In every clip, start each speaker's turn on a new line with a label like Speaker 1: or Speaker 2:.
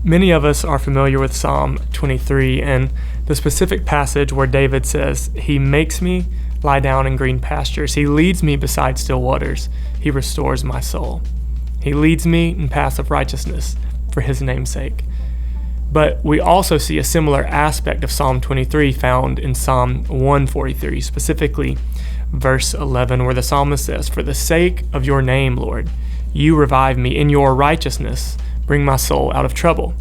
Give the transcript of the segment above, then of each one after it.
Speaker 1: Many of us are familiar with Psalm 23 and the specific passage where David says, "He makes me lie down in green pastures. He leads me beside still waters. He restores my soul. He leads me in paths of righteousness for his name's sake." But we also see a similar aspect of Psalm 23 found in Psalm 143, specifically verse 11, where the psalmist says, "For the sake of your name, Lord, you revive me. In your righteousness, bring my soul out of trouble."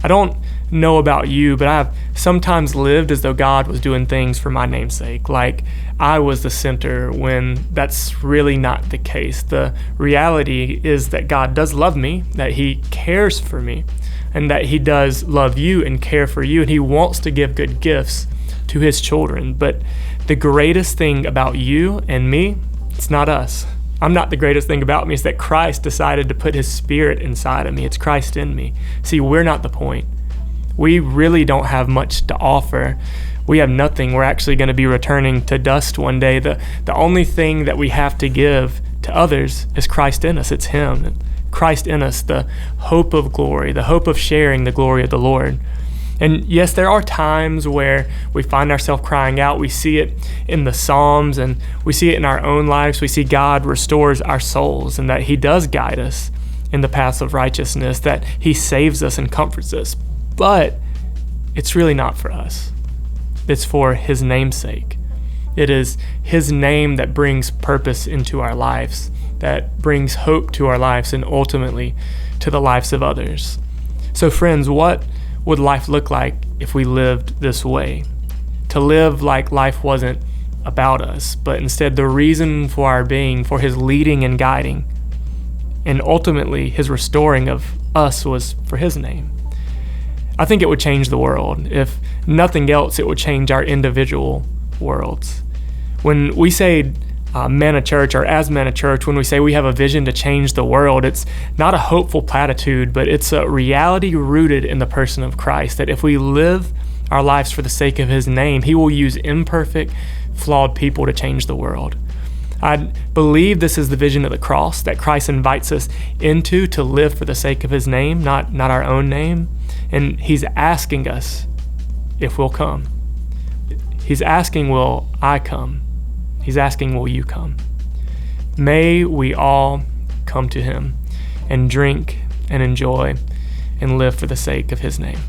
Speaker 1: I don't know about you, but I've sometimes lived as though God was doing things for my name's sake, like I was the center, when that's really not the case. The reality is that God does love me, that he cares for me, and that he does love you and care for you, and he wants to give good gifts to his children. But the greatest thing about you and me, it's not us. I'm not the greatest thing about me. It's that Christ decided to put his Spirit inside of me. It's Christ in me. See, we're not the point. We really don't have much to offer. We have nothing. We're actually going to be returning to dust one day. The only thing that we have to give to others is Christ in us. It's him. Christ in us, the hope of glory, the hope of sharing the glory of the Lord. And yes, there are times where we find ourselves crying out. We see it in the Psalms, and we see it in our own lives. We see God restores our souls, and that he does guide us in the paths of righteousness, that he saves us and comforts us. But it's really not for us. It's for his name's sake. It is his name that brings purpose into our lives, that brings hope to our lives, and ultimately to the lives of others. So friends, what would life look like if we lived this way? To live like life wasn't about us, but instead the reason for our being, for his leading and guiding, and ultimately his restoring of us, was for his name. I think it would change the world. If nothing else, it would change our individual worlds. When we say Manna Church, or as Manna Church, when we say we have a vision to change the world, it's not a hopeful platitude, but it's a reality rooted in the person of Christ, that if we live our lives for the sake of his name, he will use imperfect, flawed people to change the world. I believe this is the vision of the cross, that Christ invites us into to live for the sake of his name, not our own name. And he's asking us if we'll come. He's asking, will I come? He's asking, will you come? May we all come to him and drink and enjoy and live for the sake of his name.